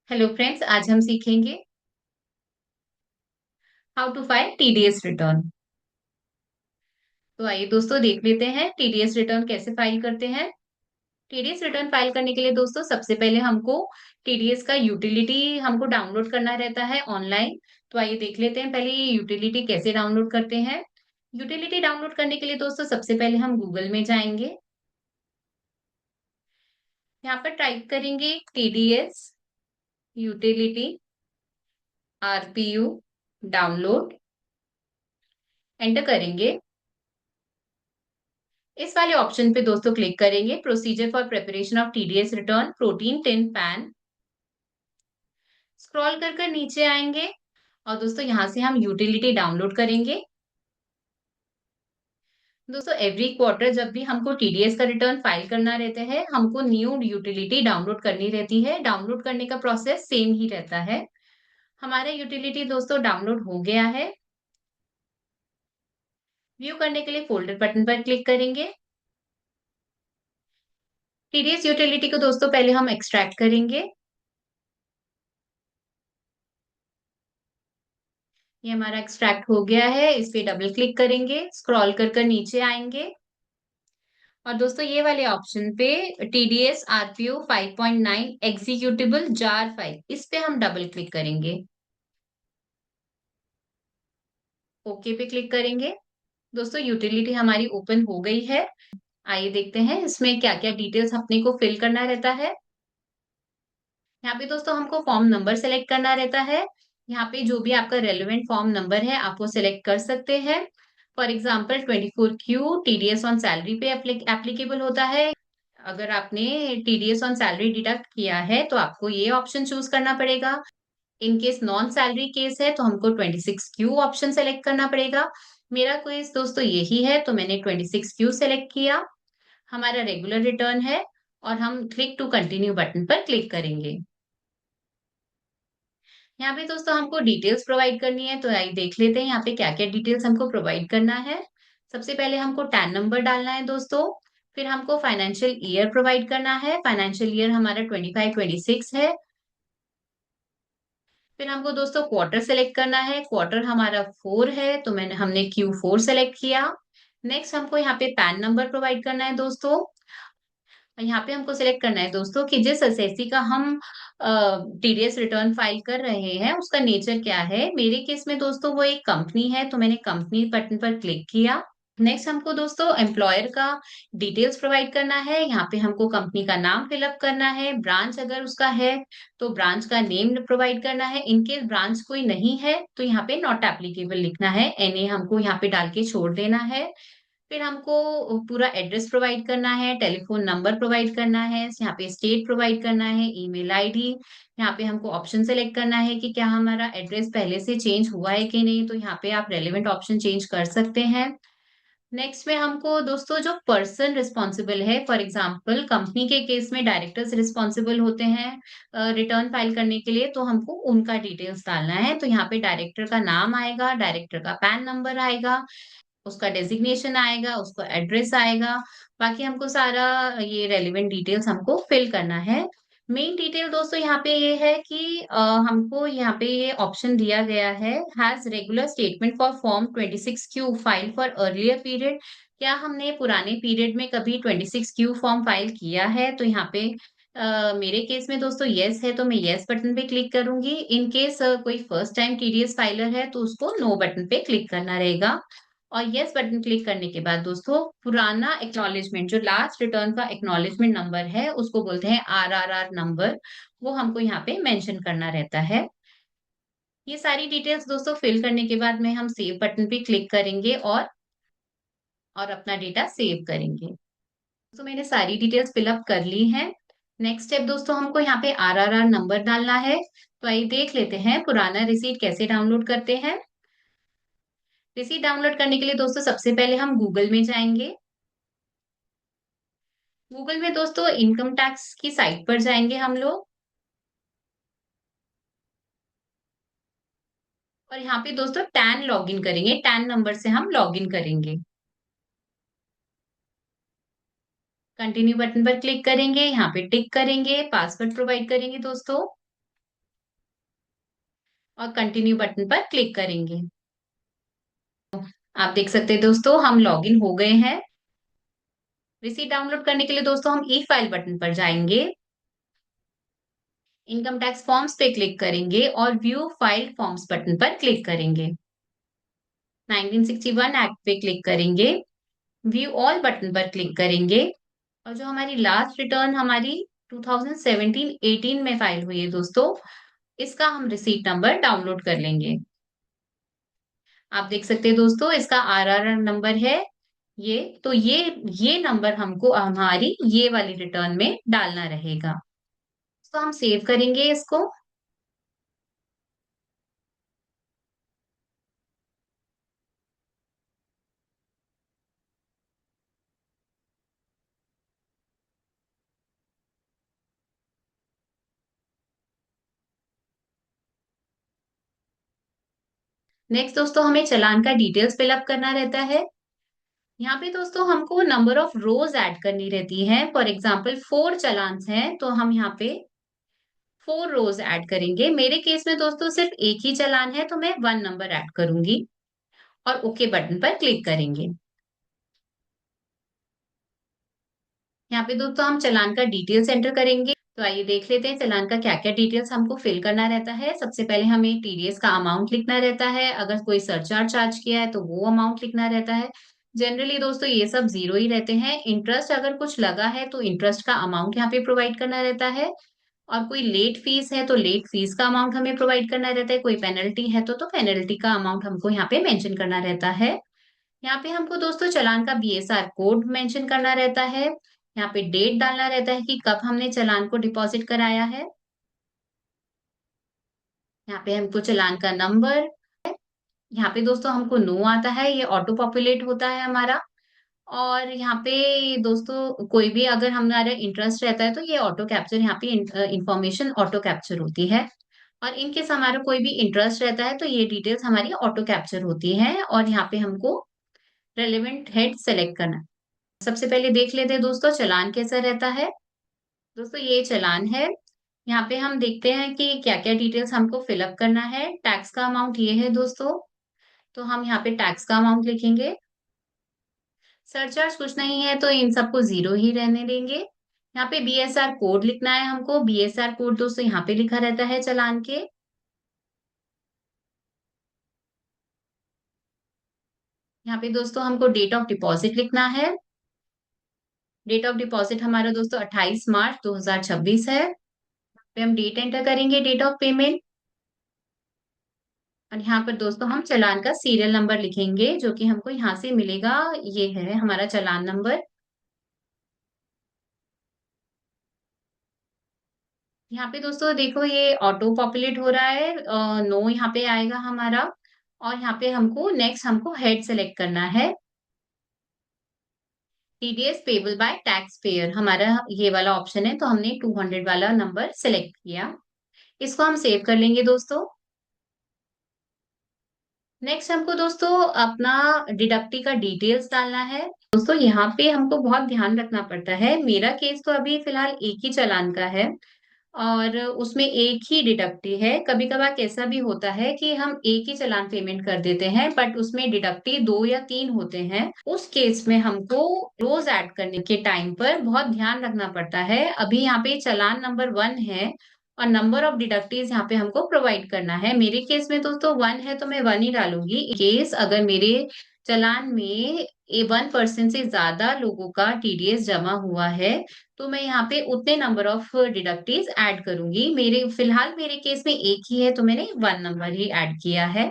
Hello friends, आज हम सीखेंगे how to file TDS return. तो आइए दोस्तों देख लेते हैं टीडीएस रिटर्न कैसे फाइल करते हैं। टीडीएस रिटर्न फाइल करने के लिए दोस्तों सबसे पहले हमको टीडीएस का यूटिलिटी हमको डाउनलोड करना रहता है ऑनलाइन। तो आइए देख लेते हैं पहले ये यूटिलिटी कैसे डाउनलोड करते हैं। यूटिलिटी डाउनलोड करने के लिए दोस्तों सबसे पहले हम गूगल में जाएंगे। यहाँ पर टाइप करेंगे टीडीएस यूटिलिटी आरपीयू डाउनलोड, एंटर करेंगे। इस वाले ऑप्शन पे दोस्तों क्लिक करेंगे, procedure for preparation of TDS return protein tin pan. Scroll कर नीचे आएंगे और दोस्तों यहाँ से हम यूटिलिटी डाउनलोड करेंगे। दोस्तों एवरी क्वार्टर जब भी हमको टीडीएस का रिटर्न फाइल करना रहता है, हमको न्यू यूटिलिटी डाउनलोड करनी रहती है। डाउनलोड करने का प्रोसेस सेम ही रहता है। हमारा यूटिलिटी दोस्तों डाउनलोड हो गया है। व्यू करने के लिए फोल्डर बटन पर क्लिक करेंगे। टीडीएस यूटिलिटी को दोस्तों पहले हम एक्सट्रैक्ट करेंगे। ये हमारा एक्सट्रैक्ट हो गया है। इस पे डबल क्लिक करेंगे, स्क्रॉल कर नीचे आएंगे और दोस्तों ये वाले ऑप्शन पे TDS RPO 5.9 executable jar file, इस पे हम डबल क्लिक करेंगे। ओके पे क्लिक करेंगे। दोस्तों यूटिलिटी हमारी ओपन हो गई है। आइए देखते हैं इसमें क्या क्या डिटेल्स अपने को फिल करना रहता है। यहाँ पे दोस्तों हमको फॉर्म नंबर सेलेक्ट करना रहता है। यहाँ पे जो भी आपका रेलेवेंट फॉर्म नंबर है आप वो सिलेक्ट कर सकते हैं। For example 24Q TDS on salary पे एप्लीकेबल होता है। अगर आपने टीडीएस ऑन सैलरी डिडक्ट किया है तो आपको ये ऑप्शन चूज करना पड़ेगा। In case non salary case है तो हमको 26Q ऑप्शन सेलेक्ट करना पड़ेगा। मेरा केस दोस्तों यही है तो मैंने 26Q सेलेक्ट किया। हमारा रेगुलर रिटर्न है और हम क्लिक टू कंटिन्यू बटन पर क्लिक करेंगे। यहाँ पे दोस्तों हमको डिटेल्स प्रोवाइड करनी है, तो आइए देख लेते हैं यहाँ पे क्या क्या डिटेल्स हमको प्रोवाइड करना है। सबसे पहले हमको टैन नंबर डालना है दोस्तों। फिर हमको फाइनेंशियल ईयर प्रोवाइड करना है। फाइनेंशियल ईयर हमारा 25-26 है। फिर हमको दोस्तों क्वार्टर सेलेक्ट करना है। क्वार्टर हमारा 4 है तो हमने Q4 सेलेक्ट किया। नेक्स्ट हमको यहाँ पे पैन नंबर प्रोवाइड करना है दोस्तों। यहाँ पे हमको सिलेक्ट करना है दोस्तों कि जिस एसएससी का हम टीडीएस रिटर्न फाइल कर रहे हैं उसका नेचर क्या है। मेरे केस में दोस्तों वो एक कंपनी है तो मैंने कंपनी बटन पर क्लिक किया। नेक्स्ट हमको दोस्तों एम्प्लॉयर का डिटेल्स प्रोवाइड करना है। यहाँ पे हमको कंपनी का नाम फिलअप करना है। ब्रांच अगर उसका है तो ब्रांच का नेम प्रोवाइड करना है। इनकेस ब्रांच कोई नहीं है तो यहाँ पे नॉट एप्लीकेबल लिखना है, एनए हमको यहाँ पे डाल के छोड़ देना है। फिर हमको पूरा एड्रेस प्रोवाइड करना है, टेलीफोन नंबर प्रोवाइड करना है, यहाँ पे स्टेट प्रोवाइड करना है, ईमेल आईडी। यहाँ पे हमको ऑप्शन सेलेक्ट करना है कि क्या हमारा एड्रेस पहले से चेंज हुआ है कि नहीं, तो यहाँ पे आप रेलेवेंट ऑप्शन चेंज कर सकते हैं। नेक्स्ट में हमको दोस्तों जो पर्सन रिस्पॉन्सिबल है, फॉर एग्जांपल कंपनी के केस में डायरेक्टर्स रिस्पॉन्सिबल होते हैं रिटर्न फाइल करने के लिए, तो हमको उनका डिटेल्स डालना है। तो यहाँ पे डायरेक्टर का नाम आएगा, डायरेक्टर का पैन नंबर आएगा, उसका डेजिग्नेशन आएगा, उसका एड्रेस आएगा। बाकी हमको सारा ये रेलेवेंट डिटेल्स हमको फिल करना है। मेन डिटेल दोस्तों यहाँ पे ये है कि हमको यहाँ पे ये ऑप्शन दिया गया है, has regular statement for form 26Q file for earlier period. क्या हमने पुराने पीरियड में कभी 26Q फॉर्म फाइल किया है, तो यहाँ पे मेरे केस में दोस्तों यस है तो मैं यस बटन पे क्लिक करूंगी। इन केस कोई फर्स्ट टाइम टीडीएस फाइलर है तो उसको नो बटन पे क्लिक करना रहेगा। और यस बटन क्लिक करने के बाद दोस्तों पुराना एक्नॉलेजमेंट, जो लास्ट रिटर्न का एक्नॉलेजमेंट नंबर है उसको बोलते हैं आरआरआर नंबर, वो हमको यहाँ पे मेंशन करना रहता है। ये सारी डिटेल्स दोस्तों फिल करने के बाद में हम सेव बटन पे क्लिक करेंगे और अपना डेटा सेव करेंगे। तो मैंने सारी डिटेल्स फिलअप कर ली हैं। नेक्स्ट स्टेप दोस्तों हमको यहाँ पे आरआरआर नंबर डालना है। तो आइए देख लेते हैं पुराना रिसीट कैसे डाउनलोड करते हैं। रिसीट डाउनलोड करने के लिए दोस्तों सबसे पहले हम गूगल में जाएंगे। गूगल में दोस्तों इनकम टैक्स की साइट पर जाएंगे हम लोग और यहाँ पे दोस्तों टैन लॉगिन करेंगे, टैन नंबर से हम लॉगिन करेंगे। कंटिन्यू बटन पर क्लिक करेंगे, यहाँ पे टिक करेंगे, पासवर्ड प्रोवाइड करेंगे दोस्तों। और कंटिन्यू बटन पर क्लिक करेंगे। आप देख सकते हैं दोस्तों, हम लॉगिन हो गए हैं। रिसीट डाउनलोड करने के लिए दोस्तों हम ई फाइल बटन पर जाएंगे, इनकम टैक्स फॉर्म्स पे क्लिक करेंगे और व्यू फाइल फॉर्म्स बटन पर क्लिक करेंगे। 1961 एक्ट पे क्लिक करेंगे, व्यू ऑल बटन पर क्लिक करेंगे और जो हमारी लास्ट रिटर्न हमारी 2017-18 में फाइल हुई है दोस्तों, इसका हम रिसीट नंबर डाउनलोड कर लेंगे। आप देख सकते हैं दोस्तों, इसका आरआर नंबर है ये। तो ये नंबर हमको हमारी ये वाली रिटर्न में डालना रहेगा। तो हम सेव करेंगे इसको। नेक्स्ट दोस्तों, हमें चालान का डिटेल्स फिलअप करना रहता है। यहाँ पे दोस्तों हमको नंबर ऑफ रोज ऐड करनी रहती है। फॉर एग्जाम्पल 4 चालान्स हैं, तो हम यहाँ पे 4 रोज ऐड करेंगे। मेरे केस में दोस्तों सिर्फ एक ही चालान है, तो मैं 1 नंबर ऐड करूंगी और ओके बटन पर क्लिक करेंगे। यहाँ पे दोस्तों हम चालान का डिटेल्स एंटर करेंगे। तो आइए देख लेते हैं चालान का क्या क्या डिटेल्स हमको फिल करना रहता है। सबसे पहले हमें टीडीएस का अमाउंट लिखना रहता है, अगर कोई सरचार्ज चार्ज किया है तो वो अमाउंट लिखना रहता है। जनरली दोस्तों ये सब जीरो ही रहते हैं। इंटरेस्ट अगर कुछ लगा है तो इंटरेस्ट का अमाउंट यहाँ पे प्रोवाइड करना रहता है। और कोई लेट फीस है तो लेट फीस का अमाउंट हमें प्रोवाइड करना रहता है। कोई पेनल्टी है तो पेनल्टी का अमाउंट हमको यहाँ पे मेंशन करना रहता है। यहाँ पे हमको दोस्तों चालान का बीएसआर कोड मेंशन करना रहता है। यहाँ पे डेट डालना रहता है कि कब हमने चालान को डिपॉजिट कराया है। यहाँ पे हमको चालान का नंबर, यहाँ पे दोस्तों हमको नो आता है, ये ऑटो पॉपुलेट होता है हमारा। और यहाँ पे दोस्तों कोई भी अगर हमारा इंटरेस्ट रहता है तो ये ऑटो कैप्चर, यहाँ पे इंफॉर्मेशन ऑटो कैप्चर होती है। और इनकेस हमारा कोई भी इंटरेस्ट रहता है तो ये डिटेल्स हमारी ऑटो कैप्चर होती है। और यहाँ पे हमको रेलेवेंट हेड सेलेक्ट करना है। सबसे पहले देख लेते हैं दोस्तों चालान कैसा रहता है। दोस्तों ये चालान है। यहाँ पे हम देखते हैं कि क्या क्या डिटेल्स हमको फिलअप करना है। टैक्स का अमाउंट ये है दोस्तों, तो हम यहाँ पे टैक्स का अमाउंट लिखेंगे। सरचार्ज कुछ नहीं है तो इन सबको जीरो ही रहने देंगे। यहाँ पे बीएसआर कोड लिखना है हमको। बीएसआर कोड दोस्तों यहाँ पे लिखा रहता है चालान के। यहाँ पे दोस्तों हमको डेट ऑफ डिपॉजिट लिखना है। डेट ऑफ डिपॉजिट हमारा दोस्तों 28 मार्च 2026 है। पे हम डेट एंटर करेंगे, डेट ऑफ पेमेंट। और यहाँ पर दोस्तों हम चालान का सीरियल नंबर लिखेंगे, जो कि हमको यहाँ से मिलेगा। ये है हमारा चालान नंबर। यहाँ पे दोस्तों देखो ये ऑटो पॉपुलेट हो रहा है, नो यहाँ पे आएगा हमारा। और यहाँ पे हमको नेक्स्ट हमको हेड सेलेक्ट करना है। TDS payable by tax payer हमारा ये वाला ऑप्शन है, तो हमने 200 वाला नंबर सेलेक्ट किया। इसको हम सेव कर लेंगे दोस्तों। नेक्स्ट हमको दोस्तों अपना डिडक्टी का डिटेल्स डालना है। दोस्तों यहाँ पे हमको बहुत ध्यान रखना पड़ता है। मेरा केस तो अभी फिलहाल एक ही चालान का है और उसमें एक ही डिडक्टी है। कभी कभार कैसा भी होता है कि हम एक ही चालान पेमेंट कर देते हैं, बट उसमें डिडक्टी 2 या 3 होते हैं। उस केस में हमको रोज ऐड करने के टाइम पर बहुत ध्यान रखना पड़ता है। अभी यहाँ पे चालान नंबर 1 है और नंबर ऑफ डिडक्टीज यहाँ पे हमको प्रोवाइड करना है। मेरे केस में दोस्तों 1 है तो मैं 1 ही डालूंगी। केस अगर मेरे चालान में 1% से ज्यादा लोगों का टीडीएस जमा हुआ है तो मैं यहाँ पे उतने नंबर ऑफ डिडक्टीज ऐड करूंगी। मेरे फिलहाल मेरे केस में एक ही है तो मैंने 1 नंबर ही ऐड किया है।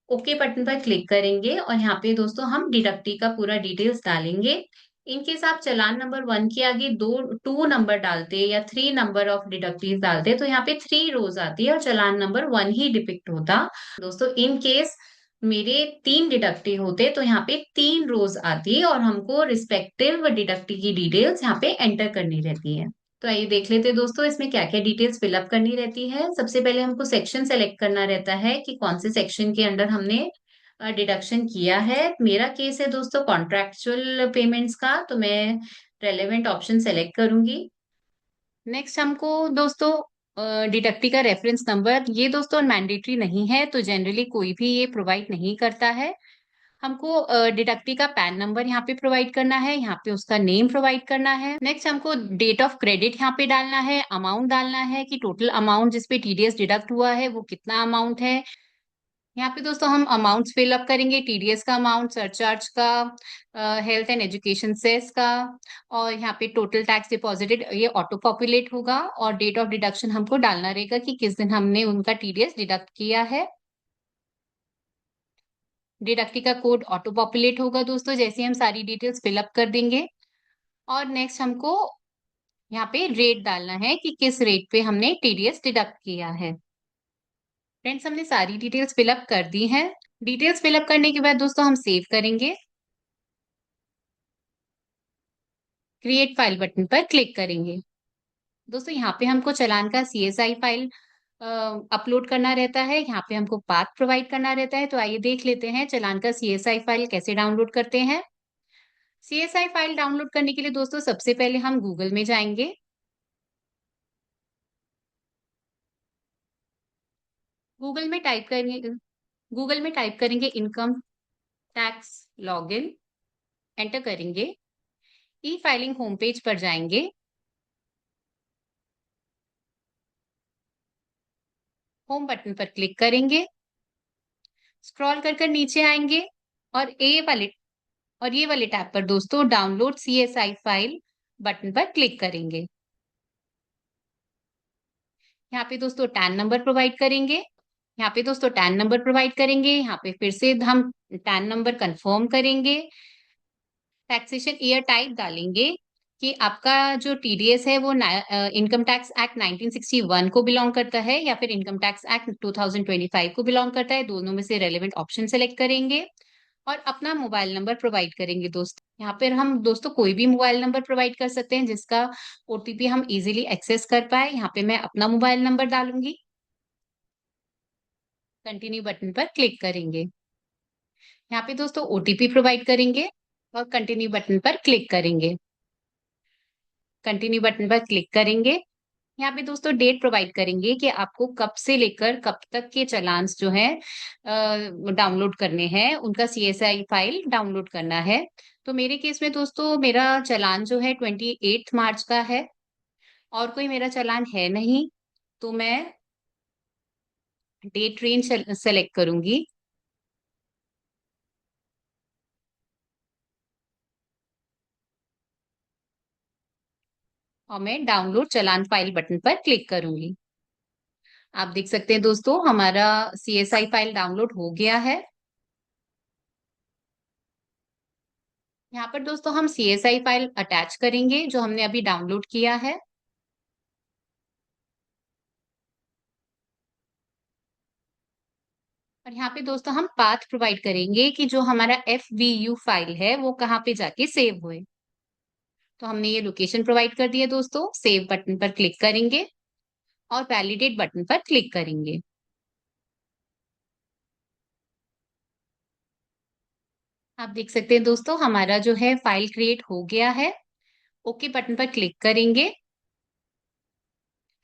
ओके बटन पर क्लिक करेंगे और यहाँ पे दोस्तों हम डिडक्टी का पूरा डिटेल्स डालेंगे। इनकेस आप चालान नंबर 1 के आगे 2 नंबर डालते या 3 नंबर ऑफ डिडक्टीज डालते तो यहाँ पे 3 रोज आती है और चालान नंबर 1 ही डिपिक्ट होता। दोस्तों इन केस मेरे 3 डिडक्टी होते तो यहाँ पे 3 रोज आती और हमको रिस्पेक्टिव डिडक्टी की डिटेल्स यहाँ पे एंटर करनी रहती है। तो आइए देख लेते हैं दोस्तों इसमें क्या क्या डिटेल्स फिलअप करनी रहती है। सबसे पहले हमको सेक्शन सेलेक्ट करना रहता है कि कौन से सेक्शन के अंडर हमने डिडक्शन किया है। मेरा केस है दोस्तों कॉन्ट्रेक्चुअल पेमेंट्स का, तो मैं रेलेवेंट ऑप्शन सेलेक्ट करूंगी। नेक्स्ट हमको दोस्तों डिडक्टी का रेफरेंस नंबर ये दोस्तों मैंडेटरी नहीं है, तो जनरली कोई भी ये प्रोवाइड नहीं करता है। हमको डिडक्टी का पैन नंबर यहाँ पे प्रोवाइड करना है, यहाँ पे उसका नेम प्रोवाइड करना है। नेक्स्ट हमको डेट ऑफ क्रेडिट यहाँ पे डालना है, अमाउंट डालना है कि टोटल अमाउंट जिसपे टीडीएस डिडक्ट हुआ है वो कितना अमाउंट है। यहाँ पे दोस्तों हम अमाउंट्स फिलअप करेंगे, टीडीएस का अमाउंट, सरचार्ज का, हेल्थ एंड एजुकेशन सेस का, और यहाँ पे टोटल टैक्स डिपॉजिटेड ये ऑटो पॉपुलेट होगा, और डेट ऑफ डिडक्शन हमको डालना रहेगा कि किस दिन हमने उनका टीडीएस डिडक्ट किया है। डिडक्टी का कोड ऑटो पॉपुलेट होगा दोस्तों जैसे हम सारी डिटेल्स फिलअप कर देंगे। और नेक्स्ट हमको यहाँ पे रेट डालना है कि किस रेट पे हमने टीडीएस डिडक्ट किया है। फ्रेंड्स हमने सारी डिटेल्स फिलअप कर दी हैं। डिटेल्स फिलअप करने के बाद दोस्तों हम सेव करेंगे, क्रिएट फाइल बटन पर क्लिक करेंगे। दोस्तों यहाँ पे हमको चालान का सीएसआई फाइल अपलोड करना रहता है, यहाँ पे हमको पाथ प्रोवाइड करना रहता है। तो आइए देख लेते हैं चालान का सीएसआई फाइल कैसे डाउनलोड करते हैं। सीएसआई फाइल डाउनलोड करने के लिए दोस्तों सबसे पहले हम गूगल में जाएंगे। गूगल में टाइप करेंगे गूगल में टाइप करेंगे इनकम टैक्स लॉगिन, एंटर करेंगे। ई फाइलिंग होम पेज पर जाएंगे, होम बटन पर क्लिक करेंगे, स्क्रॉल कर नीचे आएंगे, और ये वाले टैब पर दोस्तों डाउनलोड सीएसआई फाइल बटन पर क्लिक करेंगे। यहाँ पे दोस्तों टैन नंबर प्रोवाइड करेंगे, यहाँ पे फिर से हम टैन नंबर कंफर्म करेंगे। टैक्सेशन ईयर टाइप डालेंगे कि आपका जो टीडीएस है वो इनकम टैक्स एक्ट 1961 को बिलोंग करता है या फिर इनकम टैक्स एक्ट 2025 को बिलोंग करता है, दोनों में से रेलेवेंट ऑप्शन सेलेक्ट करेंगे और अपना मोबाइल नंबर प्रोवाइड करेंगे। दोस्तों यहाँ पर हम दोस्तों कोई भी मोबाइल नंबर प्रोवाइड कर सकते हैं जिसका ओटीपी हम इजीली एक्सेस कर पाए। यहाँ पे मैं अपना मोबाइल नंबर डालूंगी, कंटिन्यू बटन पर क्लिक करेंगे। यहाँ पे दोस्तों ओटीपी प्रोवाइड करेंगे और कंटिन्यू बटन पर क्लिक करेंगे। कंटिन्यू बटन पर क्लिक करेंगे। यहाँ पे दोस्तों डेट प्रोवाइड करेंगे कि आपको कब से लेकर कब तक के चालान्स जो है डाउनलोड करने हैं, उनका सीएसआई फाइल डाउनलोड करना है। तो मेरे केस में दोस्तों मेरा चालान जो है 28 मार्च का है, और कोई मेरा चालान है नहीं, तो मैं डेट रेंज सेलेक्ट करूंगी। और मैं डाउनलोड चालान फाइल बटन पर क्लिक करूंगी। आप देख सकते हैं दोस्तों हमारा सीएसआई फाइल डाउनलोड हो गया है। यहाँ पर दोस्तों हम सीएसआई फाइल अटैच करेंगे जो हमने अभी डाउनलोड किया है। और यहाँ पे दोस्तों हम पाथ प्रोवाइड करेंगे कि जो हमारा FVU फाइल है वो कहाँ पे जाके सेव हुए। तो हमने ये लोकेशन प्रोवाइड कर दी है दोस्तों। सेव बटन पर क्लिक करेंगे और वैलिडेट बटन पर क्लिक करेंगे। आप देख सकते हैं दोस्तों हमारा जो है फाइल क्रिएट हो गया है। ओके बटन पर क्लिक करेंगे,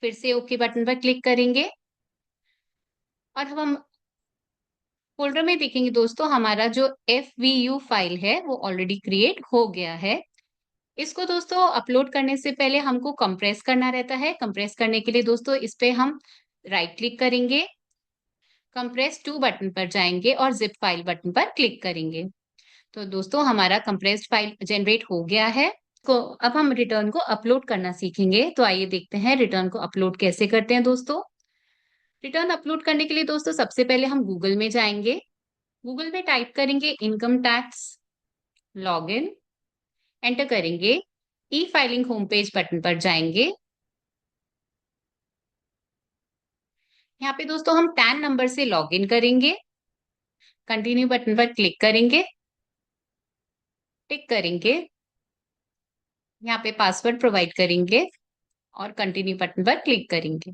फिर से ओके बटन पर क्लिक करेंगे, और हम फोल्डर में देखेंगे दोस्तों हमारा जो FVU फाइल है वो ऑलरेडी क्रिएट हो गया है। इसको दोस्तों अपलोड करने से पहले हमको कंप्रेस करना रहता है। कंप्रेस करने के लिए दोस्तों इस पे हम राइट क्लिक करेंगे, कंप्रेस टू बटन पर जाएंगे और जिप फाइल बटन पर क्लिक करेंगे। तो दोस्तों हमारा कंप्रेस्ड फाइल जनरेट हो गया है। को अब हम रिटर्न को अपलोड करना सीखेंगे। तो आइए देखते हैं रिटर्न को अपलोड कैसे करते हैं दोस्तों। रिटर्न अपलोड करने के लिए दोस्तों सबसे पहले हम गूगल में जाएंगे। गूगल में टाइप करेंगे इनकम टैक्स लॉगिन, एंटर करेंगे। ई फाइलिंग होम पेज बटन पर जाएंगे। यहाँ पे दोस्तों हम पैन नंबर से लॉगिन करेंगे, कंटिन्यू बटन पर क्लिक करेंगे, टिक करेंगे, यहाँ पे पासवर्ड प्रोवाइड करेंगे और कंटिन्यू बटन पर क्लिक करेंगे।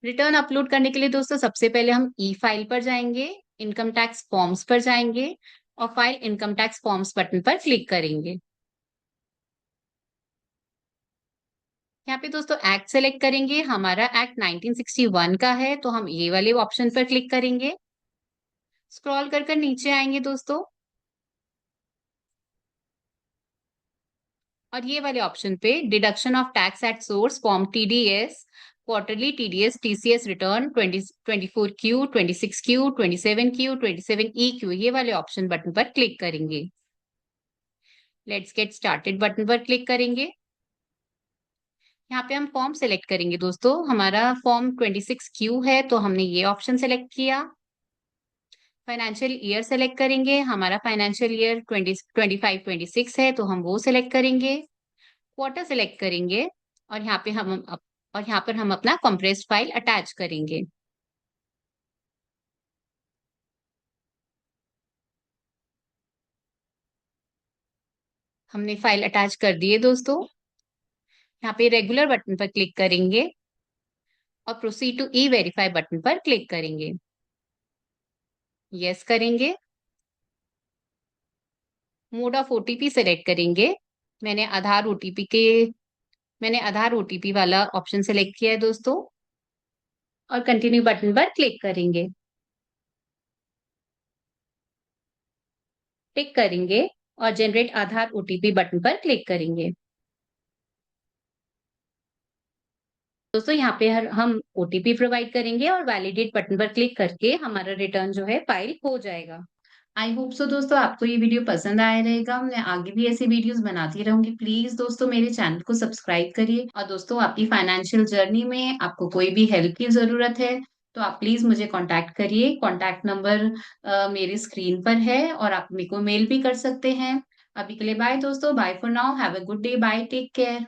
रिटर्न अपलोड करने के लिए दोस्तों सबसे पहले हम ई फाइल पर जाएंगे, इनकम टैक्स फॉर्म्स पर जाएंगे और file income tax forms button पर क्लिक करेंगे। यहाँ पे दोस्तों एक्ट सेलेक्ट करेंगे, हमारा एक्ट 1961 का है, तो हम ये वाले ऑप्शन पर क्लिक करेंगे। स्क्रॉल कर नीचे आएंगे दोस्तों, और ये वाले ऑप्शन पे deduction of tax at source form TDS, quarterly TDS, TCS return 24Q, 26Q, 27Q, 27EQ, ये वाले ऑप्शन बटन पर क्लिक करेंगे। लेट्स गेट स्टार्टेड बटन पर क्लिक करेंगे। यहाँ पे हम फॉर्म सेलेक्ट करेंगे दोस्तों, हमारा फॉर्म 26Q है, तो हमने ये ऑप्शन सेलेक्ट किया। फाइनेंशियल ईयर सेलेक्ट करेंगे, हमारा फाइनेंशियल ईयर 2025-26 है, तो हम वो सेलेक्ट करेंगे। क्वार्टर सेलेक्ट करेंगे, और यहाँ पर हम अपना कंप्रेस्ड फाइल अटैच करेंगे। हमने फाइल अटैच कर दी है दोस्तों। यहाँ पे रेगुलर बटन पर क्लिक करेंगे और proceed to e verify button पर क्लिक करेंगे। यस करेंगे। मोड ऑफ ओटीपी सेलेक्ट करेंगे। मैंने आधार ओटीपी के मैंने आधार ओटीपी वाला ऑप्शन सेलेक्ट किया है दोस्तों, और कंटिन्यू बटन पर क्लिक करेंगे। टिक करेंगे और जनरेट आधार ओटीपी बटन पर क्लिक करेंगे। दोस्तों यहाँ पे हम ओटीपी प्रोवाइड करेंगे और वैलिडेट बटन पर क्लिक करके हमारा रिटर्न जो है फाइल हो जाएगा। आई होप सो दोस्तों आपको ये वीडियो पसंद आया रहेगा। मैं आगे भी ऐसी वीडियोस बनाती रहूंगी। प्लीज दोस्तों मेरे चैनल को सब्सक्राइब करिए, और दोस्तों आपकी फाइनेंशियल जर्नी में आपको कोई भी हेल्प की जरूरत है तो आप प्लीज मुझे कांटेक्ट करिए। कांटेक्ट नंबर मेरी स्क्रीन पर है, और आप मेरे को मेल भी कर सकते हैं। अभी के लिए बाय दोस्तों, bye for now, have a good day, bye, take care.